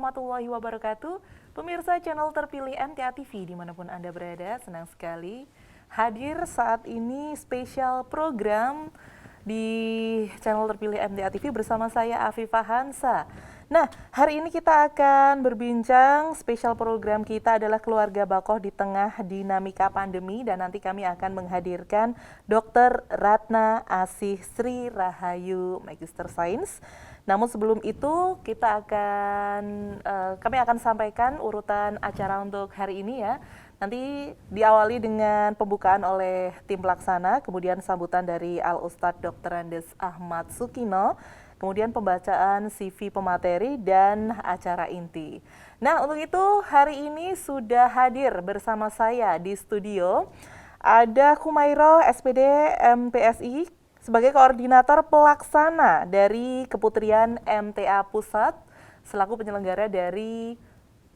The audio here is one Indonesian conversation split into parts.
warahmatullahi wabarakatuh. Pemirsa channel terpilih MTA TV dimanapun Anda berada, senang sekali hadir saat ini spesial program di channel terpilih MTA TV bersama saya Afifah Hansa. Nah, hari ini kita akan berbincang, spesial program kita adalah Keluarga Bakoh di Tengah Dinamika Pandemi, dan nanti kami akan menghadirkan Dr. Ratna Asih Sri Rahayu, Magister Sains. Namun sebelum itu kami akan sampaikan urutan acara untuk hari ini ya. Nanti diawali dengan pembukaan oleh tim pelaksana, kemudian sambutan dari Al-Ustadz Dr. Andes Ahmad Sukino, kemudian pembacaan CV pemateri dan acara inti. Nah, untuk itu hari ini sudah hadir bersama saya di studio ada Kumairo SPD MPSI sebagai koordinator pelaksana dari Keputrian MTA Pusat selaku penyelenggara dari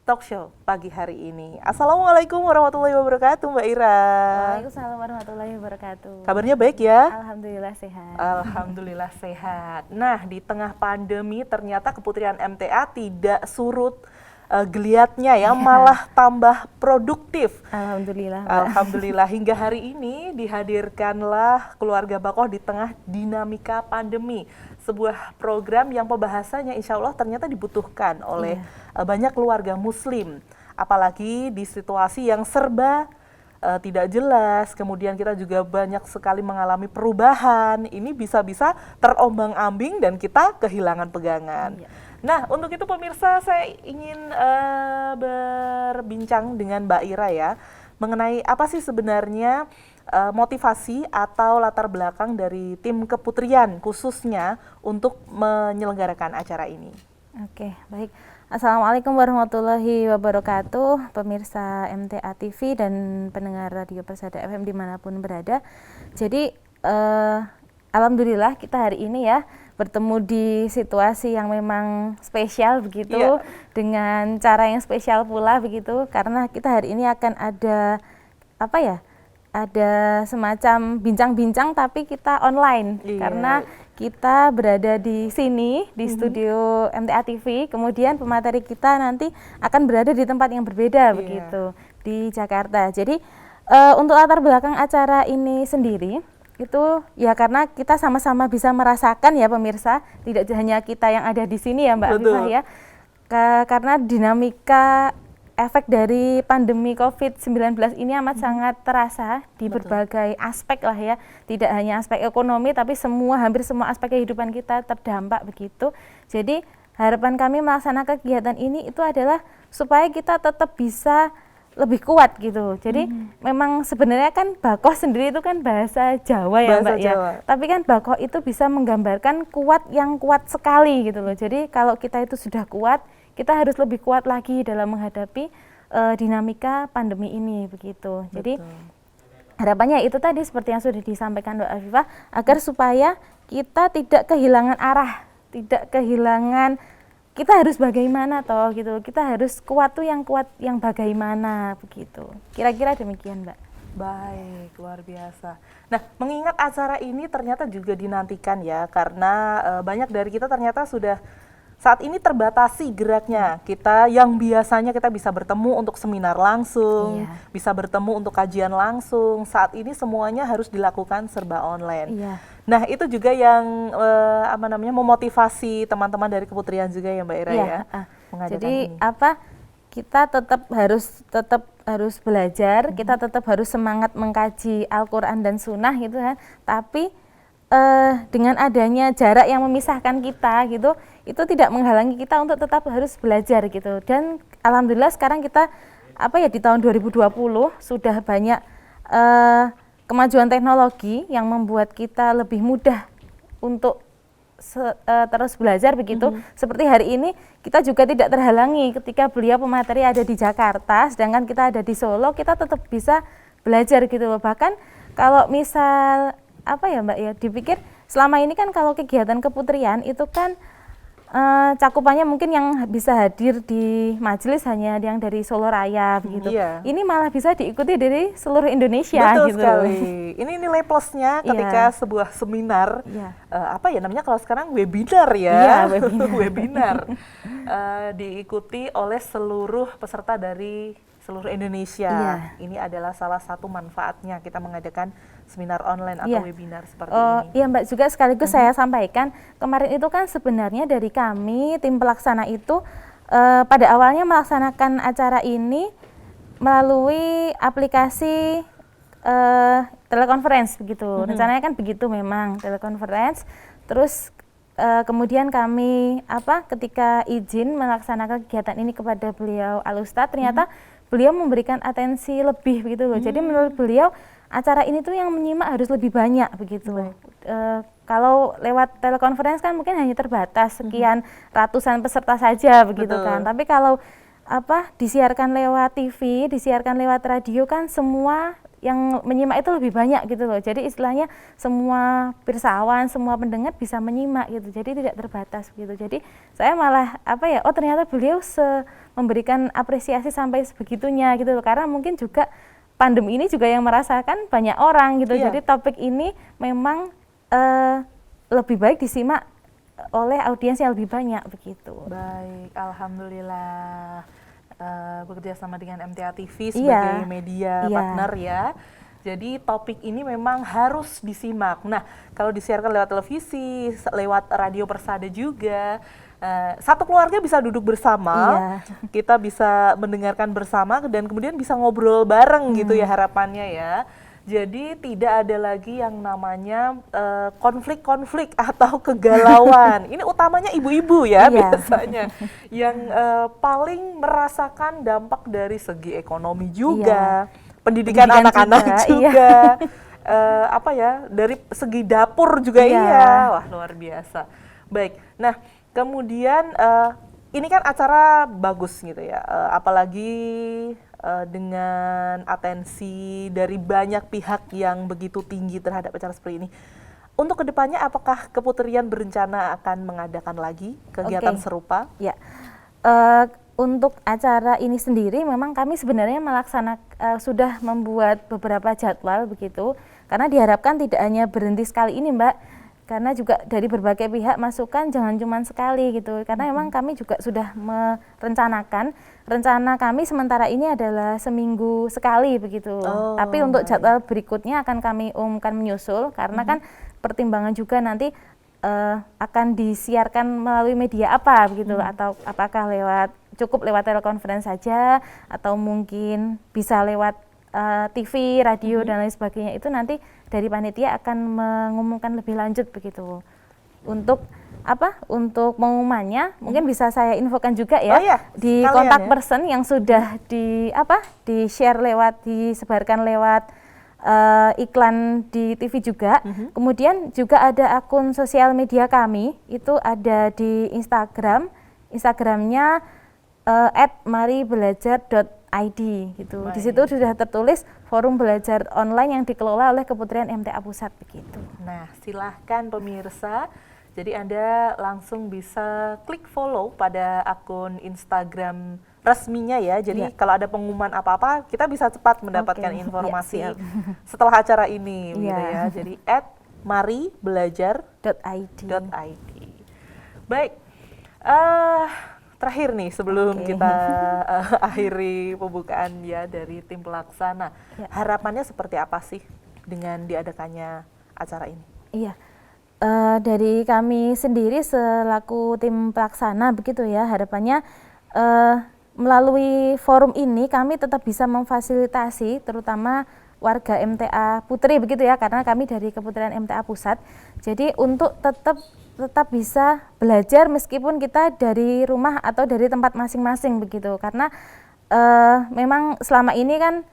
talk show pagi hari ini. Assalamualaikum warahmatullahi wabarakatuh, Mbak Ira. Waalaikumsalam warahmatullahi wabarakatuh. Kabarnya baik ya? Alhamdulillah sehat. Alhamdulillah sehat. Nah, di tengah pandemi ternyata Keputrian MTA tidak surut geliatnya ya, malah tambah produktif. Alhamdulillah. Alhamdulillah hingga hari ini dihadirkanlah Keluarga Bakoh di Tengah Dinamika Pandemi. Sebuah program yang pembahasannya insya Allah ternyata dibutuhkan oleh banyak keluarga muslim. Apalagi di situasi yang serba tidak jelas, kemudian kita juga banyak sekali mengalami perubahan. Ini bisa-bisa terombang-ambing dan kita kehilangan pegangan. Nah, untuk itu pemirsa, saya ingin berbincang dengan Mbak Ira ya, mengenai apa sih sebenarnya motivasi atau latar belakang dari tim Keputrian khususnya untuk menyelenggarakan acara ini. Oke, baik. Assalamualaikum warahmatullahi wabarakatuh, pemirsa MTA TV dan pendengar Radio Persada FM dimanapun berada. Jadi, alhamdulillah kita hari ini ya bertemu di situasi yang memang spesial begitu, dengan cara yang spesial pula begitu, karena kita hari ini akan ada ada semacam bincang-bincang tapi kita online, karena kita berada di sini di studio MTA TV, kemudian pemateri kita nanti akan berada di tempat yang berbeda begitu di Jakarta. Jadi untuk latar belakang acara ini sendiri itu ya karena kita sama-sama bisa merasakan ya pemirsa, tidak hanya kita yang ada di sini ya Mbak Afifah ya, karena dinamika efek dari pandemi COVID-19 ini amat sangat terasa di berbagai aspek lah ya, tidak hanya aspek ekonomi tapi hampir semua aspek kehidupan kita terdampak begitu. Jadi harapan kami melaksanakan kegiatan ini itu adalah supaya kita tetap bisa lebih kuat gitu. Jadi memang sebenarnya kan Bakoh sendiri itu kan bahasa Jawa ya Mbak ya. Tapi kan Bakoh itu bisa menggambarkan kuat yang kuat sekali gitu loh. Jadi kalau kita itu sudah kuat, kita harus lebih kuat lagi dalam menghadapi dinamika pandemi ini begitu. Jadi harapannya itu tadi seperti yang sudah disampaikan Mbak Afifah, agar supaya kita tidak kehilangan arah, tidak kehilangan kita harus bagaimana toh gitu, kita harus kuat yang bagaimana begitu. Kira-kira demikian Mbak. Baik, luar biasa. Nah, mengingat acara ini ternyata juga dinantikan ya, karena banyak dari kita ternyata sudah saat ini terbatasi geraknya. Kita yang biasanya kita bisa bertemu untuk seminar langsung, bisa bertemu untuk kajian langsung, saat ini semuanya harus dilakukan serba online. Nah, itu juga yang memotivasi teman-teman dari Keputrian juga ya Mbak Ira ya. Jadi ini. Kita tetap harus belajar, kita tetap harus semangat mengkaji Al-Qur'an dan Sunnah gitu kan. Tapi dengan adanya jarak yang memisahkan kita gitu, itu tidak menghalangi kita untuk tetap harus belajar gitu. Dan alhamdulillah sekarang kita di tahun 2020 sudah banyak kemajuan teknologi yang membuat kita lebih mudah untuk terus belajar begitu. Seperti hari ini kita juga tidak terhalangi ketika beliau pemateri ada di Jakarta, sedangkan kita ada di Solo, kita tetap bisa belajar gitu loh. Bahkan kalau misal Mbak ya, dipikir selama ini kan kalau kegiatan keputrian itu kan cakupannya mungkin yang bisa hadir di majelis hanya yang dari Solo Raya begitu. Iya. Ini malah bisa diikuti dari seluruh Indonesia. Betul gitu. sekali. Ini nilai plusnya ketika Iya. sebuah seminar, Iya. apa ya namanya kalau sekarang webinar ya, Iya, webinar. webinar diikuti oleh seluruh peserta dari seluruh Indonesia. Iya. Ini adalah salah satu manfaatnya kita mengadakan seminar online atau Iya. webinar seperti ini. Iya Mbak, juga sekaligus saya sampaikan, kemarin itu kan sebenarnya dari kami, tim pelaksana itu pada awalnya melaksanakan acara ini melalui aplikasi telekonferensi begitu. Rencananya kan begitu memang, telekonferensi. Terus kemudian kami ketika izin melaksanakan kegiatan ini kepada beliau Al-Ustadz, ternyata beliau memberikan atensi lebih begitu loh. Jadi menurut beliau acara ini tuh yang menyimak harus lebih banyak begitu. Kalau lewat telekonferensi kan mungkin hanya terbatas sekian ratusan peserta saja begitu. Betul. Kan. Tapi kalau disiarkan lewat TV, disiarkan lewat radio kan semua yang menyimak itu lebih banyak gitu loh. Jadi istilahnya semua pirsawan, semua pendengar bisa menyimak gitu. Jadi tidak terbatas gitu. Jadi saya malah ternyata beliau memberikan apresiasi sampai sebegitunya gitu loh. Karena mungkin juga pandemi ini juga yang merasakan banyak orang gitu. Iya. Jadi topik ini memang lebih baik disimak oleh audiens yang lebih banyak begitu. Baik, alhamdulillah. Bekerja sama dengan MTA TV sebagai media partner ya. Jadi topik ini memang harus disimak. Nah, kalau disiarkan lewat televisi, lewat radio Persada juga, satu keluarga bisa duduk bersama, kita bisa mendengarkan bersama dan kemudian bisa ngobrol bareng gitu ya harapannya ya. Jadi tidak ada lagi yang namanya konflik-konflik atau kegalauan. Ini utamanya ibu-ibu ya biasanya yang paling merasakan dampak dari segi ekonomi juga, pendidikan anak-anak juga, dari segi dapur juga wah luar biasa. Baik, nah kemudian ini kan acara bagus gitu ya, apalagi dengan atensi dari banyak pihak yang begitu tinggi terhadap acara seperti ini. Untuk kedepannya apakah Keputrian berencana akan mengadakan lagi kegiatan serupa? Ya, untuk acara ini sendiri memang kami sebenarnya sudah membuat beberapa jadwal begitu, karena diharapkan tidak hanya berhenti sekali ini Mbak, karena juga dari berbagai pihak masukan jangan cuma sekali gitu, karena memang kami juga sudah merencanakan, rencana kami sementara ini adalah seminggu sekali begitu. Tapi untuk jadwal berikutnya akan kami umumkan menyusul, karena kan pertimbangan juga nanti akan disiarkan melalui media apa begitu, atau apakah cukup lewat telekonferensi saja atau mungkin bisa lewat TV, radio dan lain sebagainya. Itu nanti dari panitia akan mengumumkan lebih lanjut begitu. Untuk untuk pengumumannya mungkin bisa saya infokan juga ya, di kontak person yang sudah di share disebarkan lewat iklan di TV juga. Kemudian juga ada akun sosial media kami, itu ada di Instagramnya @maribelajar.id gitu. Di situ sudah tertulis forum belajar online yang dikelola oleh Keputrian MTA Pusat begitu. Nah, silahkan pemirsa. Jadi Anda langsung bisa klik follow pada akun Instagram resminya ya. Jadi kalau ada pengumuman apa-apa, kita bisa cepat mendapatkan informasi setelah acara ini gitu ya. Jadi @maribelajar.id. Baik. Terakhir nih sebelum kita akhiri pembukaan ya dari tim pelaksana, harapannya seperti apa sih dengan diadakannya acara ini? Iya, dari kami sendiri selaku tim pelaksana begitu ya, harapannya melalui forum ini kami tetap bisa memfasilitasi terutama warga MTA Putri begitu ya, karena kami dari Keputrian MTA Pusat. Jadi untuk tetap bisa belajar meskipun kita dari rumah atau dari tempat masing-masing begitu, karena memang selama ini kan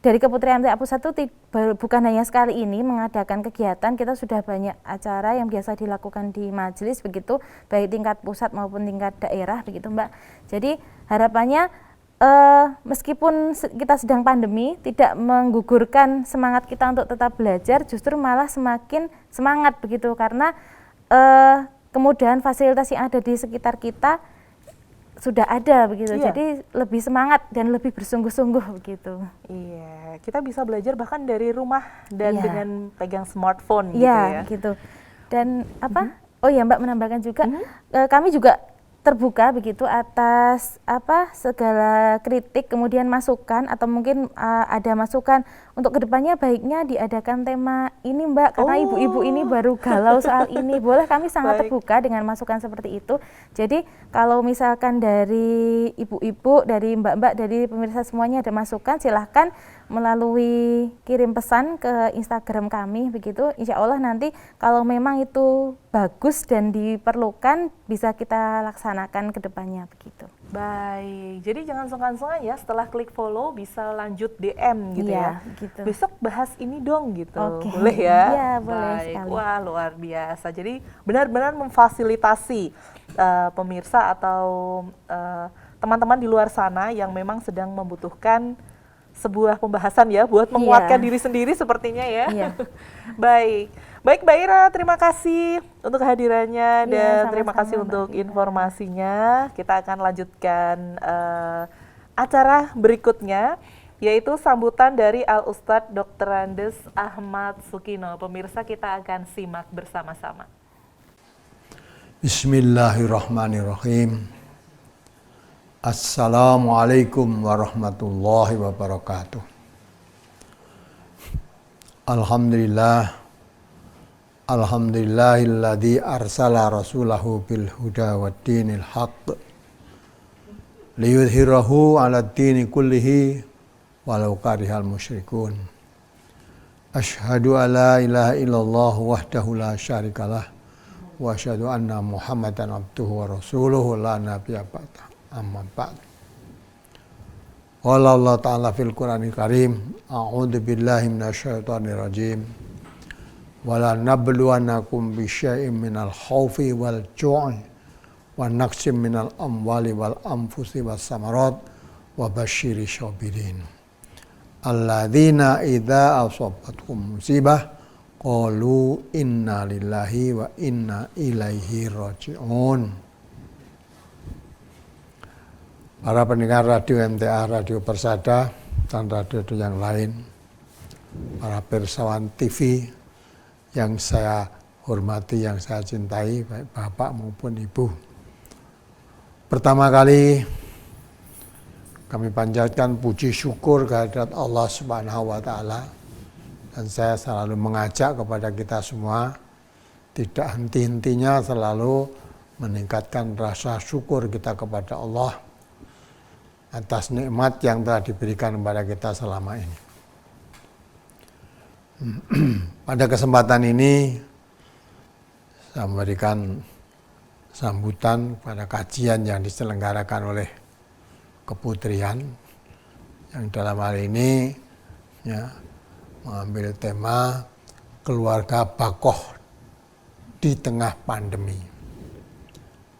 dari Keputrian MTA Pusat itu bukan hanya sekali ini mengadakan kegiatan, kita sudah banyak acara yang biasa dilakukan di majelis begitu, baik tingkat pusat maupun tingkat daerah begitu Mbak. Jadi harapannya meskipun kita sedang pandemi tidak menggugurkan semangat kita untuk tetap belajar, justru malah semakin semangat begitu, karena kemudahan fasilitas yang ada di sekitar kita sudah ada begitu. Iya. Jadi lebih semangat dan lebih bersungguh-sungguh begitu. Iya, kita bisa belajar bahkan dari rumah dan Iya. dengan pegang smartphone gitu Iya, ya. gitu. Dan apa? Oh ya, Mbak, menambahkan juga kami juga terbuka begitu atas segala kritik, kemudian masukan, atau mungkin ada masukan untuk kedepannya baiknya diadakan tema ini, Mbak, karena ibu-ibu ini baru galau soal ini. Boleh, kami sangat Baik. terbuka dengan masukan seperti itu. Jadi kalau misalkan dari ibu-ibu, dari mbak-mbak, dari pemirsa semuanya ada masukan, silahkan melalui kirim pesan ke Instagram kami begitu. Insya Allah nanti kalau memang itu bagus dan diperlukan bisa kita laksanakan ke depannya begitu. Baik, jadi jangan sungkan-sungkan ya, setelah klik follow bisa lanjut DM gitu Iya, ya. gitu. Besok bahas ini dong gitu. Oke. Boleh ya? Iya, boleh Baik. sekali. Wah, luar biasa. Jadi benar-benar memfasilitasi pemirsa atau teman-teman di luar sana yang memang sedang membutuhkan sebuah pembahasan ya buat menguatkan diri sendiri sepertinya ya. Iya. Baik. Baik Mbak Ira, terima kasih untuk kehadirannya dan Iya, terima sama-sama, kasih Mbak untuk Rita. informasinya. Kita akan lanjutkan acara berikutnya, yaitu sambutan dari Al-Ustadz Dr. Andes Ahmad Sukino. Pemirsa, kita akan simak bersama-sama. Bismillahirrahmanirrahim. Assalamualaikum warahmatullahi wabarakatuh. Alhamdulillahilladzi arsala rasulahu bil huda wad dinil haqq liyudhhirahu 'alad dini kullihi walau karihal musyrikun. Asyhadu an la ilaha illallah wahdahu la syarikalah wa asyhadu anna Muhammadan abduhu wa rasuluhu la nabiyya ba'da. Amma ba'd. Qala Allah Ta'ala fil Qur'anil Karim, a'udzu billahi minasyaitonir rajim. Wala nabluwannakum bisyai'in minal khaufi wal ju'i wa naqsim minal amwali wal anfusi was samarat wa basyirish sabirin. Alladzina idza asabatkum musibah qalu inna lillahi wa inna ilaihi raji'un. Para pendengar radio MTA, Radio Persada, dan radio yang lain, para pirsawan TV yang saya hormati, yang saya cintai, baik bapak maupun ibu. Pertama kali kami panjatkan puji syukur kehadirat Allah Subhanahu wa Ta'ala, dan saya selalu mengajak kepada kita semua tidak henti-hentinya selalu meningkatkan rasa syukur kita kepada Allah atas nikmat yang telah diberikan kepada kita selama ini. Pada kesempatan ini saya memberikan sambutan pada kajian yang diselenggarakan oleh Keputrian yang dalam hal ini ya, mengambil tema keluarga Bakoh di tengah pandemi.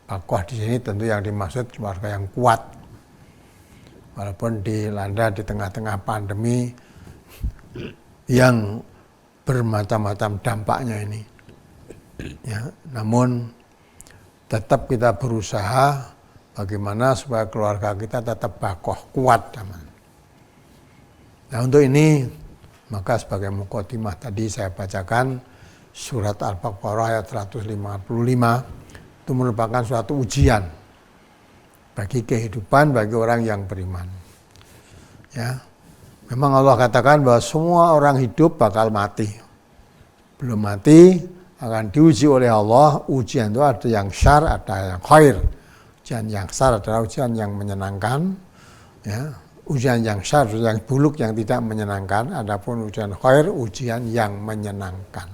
Bakoh di sini tentu yang dimaksud keluarga yang kuat. Walaupun dilanda di tengah-tengah pandemi yang bermacam-macam dampaknya ini, ya, namun tetap kita berusaha bagaimana supaya keluarga kita tetap bakoh, kuat. Nah untuk ini maka sebagai mukadimah tadi saya bacakan surat Al-Baqarah ayat 155, itu merupakan suatu ujian bagi kehidupan, bagi orang yang beriman. Ya, memang Allah katakan bahwa semua orang hidup bakal mati. Belum mati akan diuji oleh Allah. Ujian itu ada yang syar, ada yang khair. Ujian yang syar adalah ujian yang menyenangkan. Ya, ujian yang syar, yang buruk, yang tidak menyenangkan. Adapun ujian khair, ujian yang menyenangkan.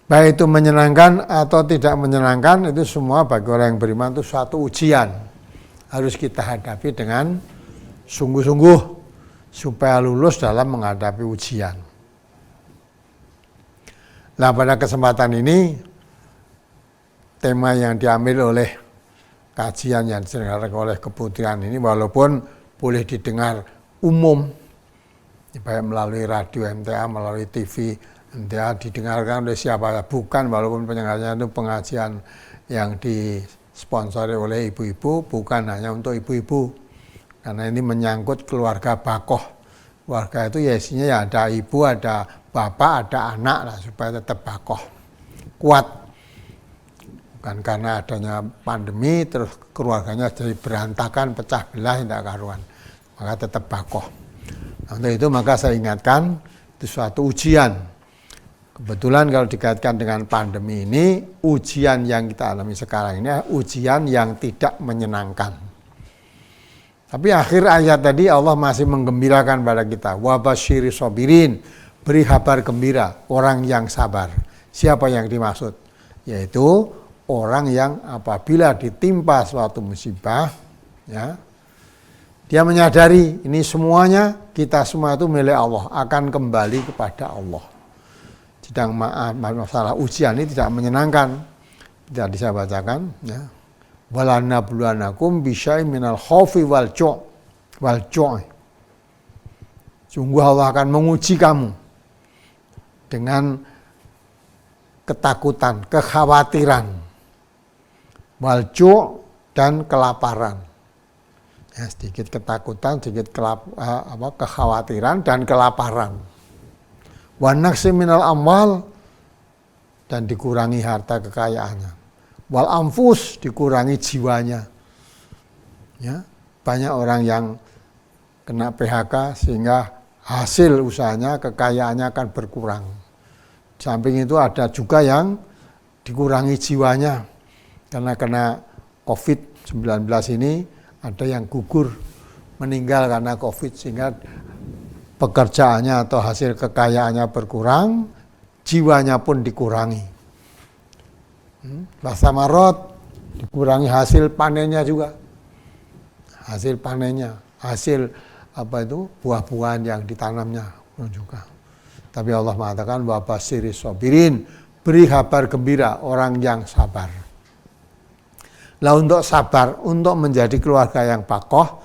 Baik itu menyenangkan atau tidak menyenangkan, itu semua bagi orang yang beriman itu suatu ujian. Harus kita hadapi dengan sungguh-sungguh supaya lulus dalam menghadapi ujian. Nah pada kesempatan ini, tema yang diambil oleh kajian yang diselenggarakan oleh Keputrian ini, walaupun boleh didengar umum, baik melalui radio MTA, melalui TV MTA didengarkan oleh siapa? Bukan, walaupun pendengarnya itu pengajian yang disponsori oleh ibu-ibu, bukan hanya untuk ibu-ibu. Karena ini menyangkut keluarga bakoh. Keluarga itu ya isinya ya ada ibu, ada bapak, ada anak lah, supaya tetap bakoh, kuat. Bukan karena adanya pandemi terus keluarganya jadi berantakan, pecah belah, tidak karuan. Maka tetap bakoh. Nah, untuk itu maka saya ingatkan, itu suatu ujian. Kebetulan kalau dikaitkan dengan pandemi ini, ujian yang kita alami sekarang ini ujian yang tidak menyenangkan. Tapi akhir ayat tadi Allah masih menggembirakan pada kita. Wa basyiri sobirin, beri kabar gembira orang yang sabar. Siapa yang dimaksud? Yaitu orang yang apabila ditimpa suatu musibah, ya, dia menyadari ini semuanya, kita semua itu milik Allah, akan kembali kepada Allah. Sedang masalah ujian ini tidak menyenangkan. Tidak bisa bacakan, ya. Walanabluwanakum bisyai'in minal khaufi wal ju'. Sungguh Allah akan menguji kamu dengan ketakutan, kekhawatiran, wal ju' dan kelaparan. Ya, sedikit ketakutan, sedikit kekhawatiran dan kelaparan. Wa naqsi minal amwal, dan dikurangi harta kekayaannya. Wal anfus, dikurangi jiwanya. Ya, banyak orang yang kena PHK sehingga hasil usahanya, kekayaannya akan berkurang. Samping itu ada juga yang dikurangi jiwanya karena kena COVID-19 ini, ada yang gugur, meninggal karena COVID, sehingga pekerjaannya atau hasil kekayaannya berkurang, jiwanya pun dikurangi. Basamarot, dikurangi hasil panennya juga. Hasil panennya, hasil buah-buahan yang ditanamnya pun juga. Tapi Allah mengatakan wa basyiri sobirin, beri kabar gembira orang yang sabar. Lah untuk sabar, untuk menjadi keluarga yang bakoh,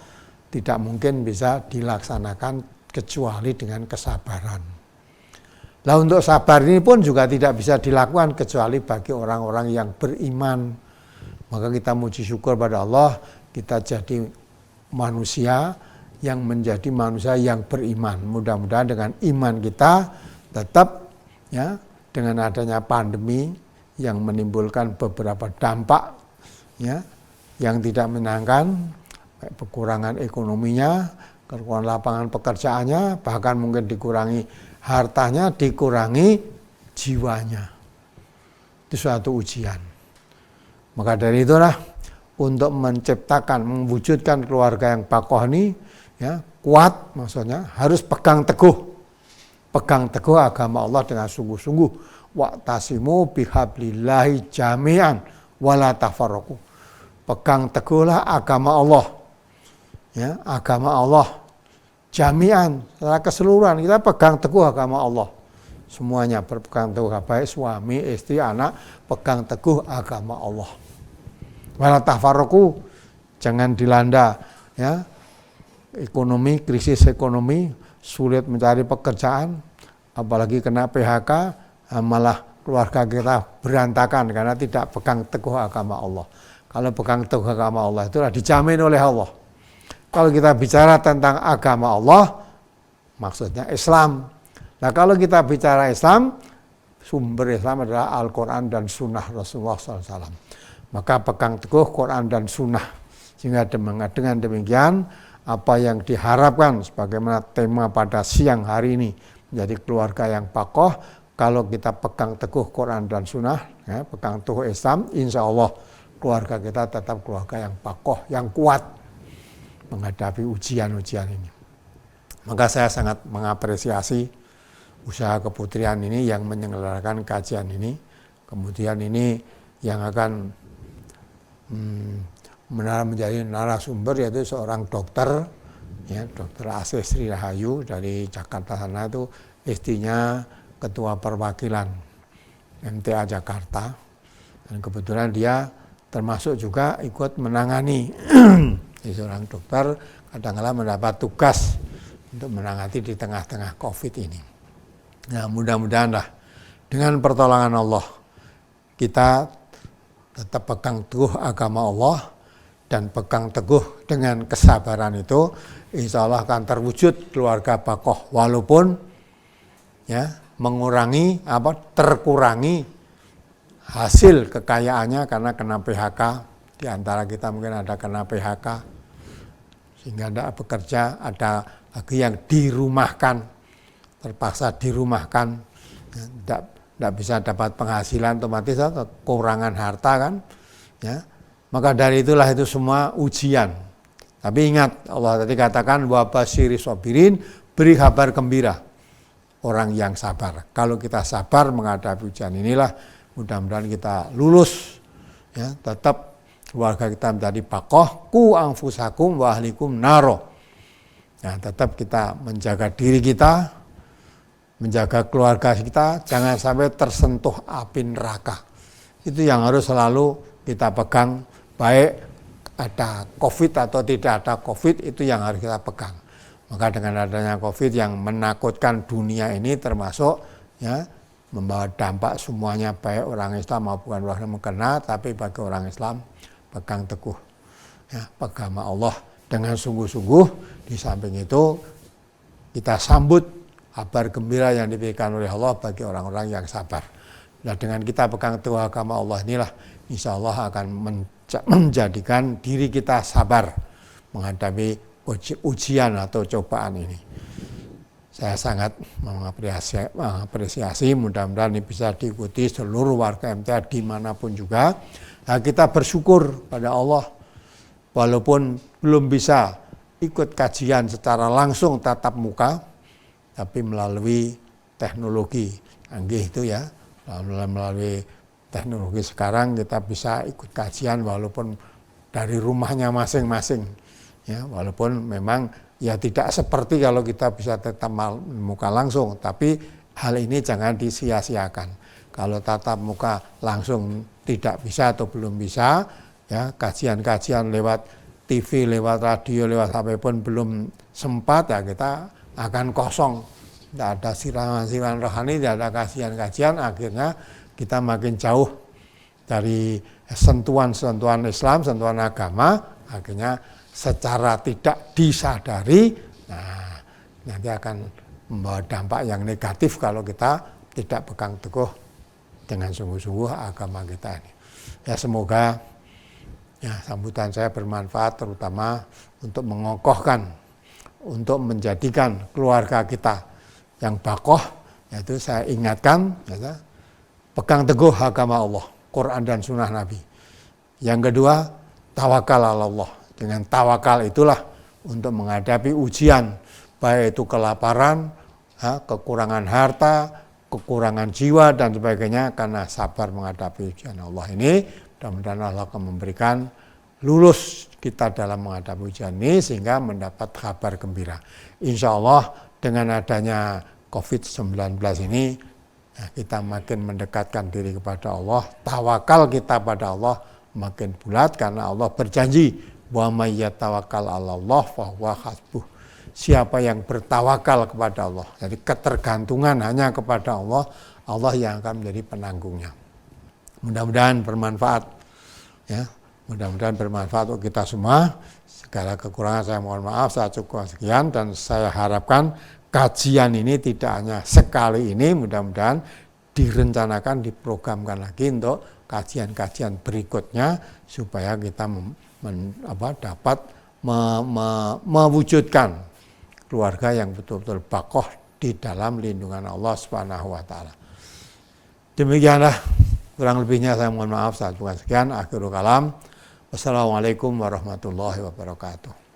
tidak mungkin bisa dilaksanakan kecuali dengan kesabaran. Lah untuk sabar ini pun juga tidak bisa dilakukan kecuali bagi orang-orang yang beriman. Maka kita muji syukur pada Allah, kita jadi manusia yang menjadi manusia yang beriman. Mudah-mudahan dengan iman kita tetap, ya, dengan adanya pandemi yang menimbulkan beberapa dampak, ya, yang tidak menyenangkan, kekurangan ekonominya, kekurangan lapangan pekerjaannya, bahkan mungkin dikurangi hartanya, dikurangi jiwanya. Itu suatu ujian. Maka dari itulah untuk menciptakan, mewujudkan keluarga yang bakoh ini, ya, kuat, maksudnya harus pegang teguh agama Allah dengan sungguh-sungguh. Wa'tasimu bihablillahi jami'an wala tafarraqu. Pegang teguhlah agama Allah. Ya, agama Allah jami'an, secara keseluruhan kita pegang teguh agama Allah. Semuanya berpegang teguh, baik suami, istri, anak, pegang teguh agama Allah. Wala tafarraqu, jangan dilanda, ya, ekonomi, krisis ekonomi, sulit mencari pekerjaan, apalagi kena PHK, malah keluarga kita berantakan karena tidak pegang teguh agama Allah. Kalau pegang teguh agama Allah itulah dijamin oleh Allah. Kalau kita bicara tentang agama Allah, maksudnya Islam. Nah, kalau kita bicara Islam, sumber Islam adalah Al-Quran dan Sunnah Rasulullah SAW. Maka pegang teguh Quran dan Sunnah. Sehingga dengan demikian, apa yang diharapkan sebagaimana tema pada siang hari ini, menjadi keluarga yang bakoh, kalau kita pegang teguh Quran dan Sunnah, ya, pegang teguh Islam, insya Allah keluarga kita tetap keluarga yang bakoh, yang kuat menghadapi ujian-ujian ini. Maka saya sangat mengapresiasi usaha keputrian ini yang menyelenggarakan kajian ini. Kemudian ini yang akan menjadi narasumber yaitu seorang dokter, ya, Dr. Asih Sri Rahayu dari Jakarta sana, itu istrinya ketua perwakilan MTA Jakarta, dan kebetulan dia termasuk juga ikut menangani. Seorang dokter kadang-kadang mendapat tugas untuk menangani di tengah-tengah COVID ini. Nah, mudah-mudahan lah dengan pertolongan Allah kita tetap pegang teguh agama Allah dan pegang teguh dengan kesabaran itu, insya Allah akan terwujud keluarga bakoh, walaupun ya terkurangi hasil kekayaannya karena kena PHK. Di antara kita mungkin ada kena PHK sehingga tidak bekerja, ada lagi yang dirumahkan, terpaksa dirumahkan, tidak bisa dapat penghasilan, otomatis kekurangan harta kan, ya. Maka dari itulah itu semua ujian. Tapi ingat, Allah tadi katakan wa basyiri sabirin, beri kabar gembira orang yang sabar. Kalau kita sabar menghadapi ujian inilah, mudah-mudahan kita lulus, ya, tetap keluarga kita menjadi bakoh, ku anfusakum wa ahlikum naro. Ya, tetap kita menjaga diri kita, menjaga keluarga kita, jangan sampai tersentuh api neraka. Itu yang harus selalu kita pegang, baik ada COVID atau tidak ada COVID, itu yang harus kita pegang. Maka dengan adanya COVID yang menakutkan dunia ini, termasuk ya membawa dampak semuanya, baik orang Islam maupun orang yang kena, tapi bagi orang Islam pegang teguh ya agama Allah dengan sungguh-sungguh. Di samping itu kita sambut kabar gembira yang diberikan oleh Allah bagi orang-orang yang sabar. Nah, dengan kita pegang teguh agama Allah inilah insya Allah akan menjadikan diri kita sabar menghadapi ujian atau cobaan ini. Saya sangat mengapresiasi, mudah-mudahan ini bisa diikuti seluruh warga MTA dimanapun juga. Nah, kita bersyukur pada Allah, walaupun belum bisa ikut kajian secara langsung tatap muka, tapi melalui teknologi canggih itu ya, melalui teknologi sekarang kita bisa ikut kajian walaupun dari rumahnya masing-masing. Ya, walaupun memang ya tidak seperti kalau kita bisa tetap muka langsung, tapi hal ini jangan disia-siakan. Kalau tatap muka langsung tidak bisa atau belum bisa, ya kajian-kajian lewat TV, lewat radio, lewat HP pun belum sempat, ya kita akan kosong. Tidak ada siraman-siraman rohani, tidak ada kajian-kajian, akhirnya kita makin jauh dari sentuhan-sentuhan Islam, sentuhan agama, akhirnya secara tidak disadari, nah nanti akan membawa dampak yang negatif kalau kita tidak pegang teguh dengan sungguh-sungguh agama kita ini. Ya, semoga ya sambutan saya bermanfaat, terutama untuk mengokohkan, untuk menjadikan keluarga kita yang bakoh, yaitu saya ingatkan, ya, pegang teguh agama Allah, Quran dan Sunnah Nabi. Yang kedua, tawakal ala Allah. Dengan tawakal itulah untuk menghadapi ujian, baik itu kelaparan, kekurangan harta, kekurangan jiwa dan sebagainya, karena sabar menghadapi ujian Allah ini. Mudah-mudahan Allah akan memberikan lulus kita dalam menghadapi ujian ini sehingga mendapat kabar gembira. Insya Allah dengan adanya COVID-19 ini, ya, kita makin mendekatkan diri kepada Allah, tawakal kita pada Allah makin bulat karena Allah berjanji, wa may yatawakkal 'alallah fa huwa hasbuh. Siapa yang bertawakal kepada Allah, jadi ketergantungan hanya kepada Allah, Allah yang akan menjadi penanggungnya. Mudah-mudahan bermanfaat, ya. Mudah-mudahan bermanfaat untuk kita semua. Segala kekurangan saya mohon maaf, saya cukup sekian, dan saya harapkan kajian ini tidak hanya sekali ini, mudah-mudahan direncanakan, diprogramkan lagi untuk kajian-kajian berikutnya supaya kita dapat mewujudkan keluarga yang betul-betul bakoh di dalam lindungan Allah Subhanahu wa taala. Demikianlah kurang lebihnya, saya mohon maaf, saya cukup sekian. Akhirul kalam. Wassalamualaikum warahmatullahi wabarakatuh.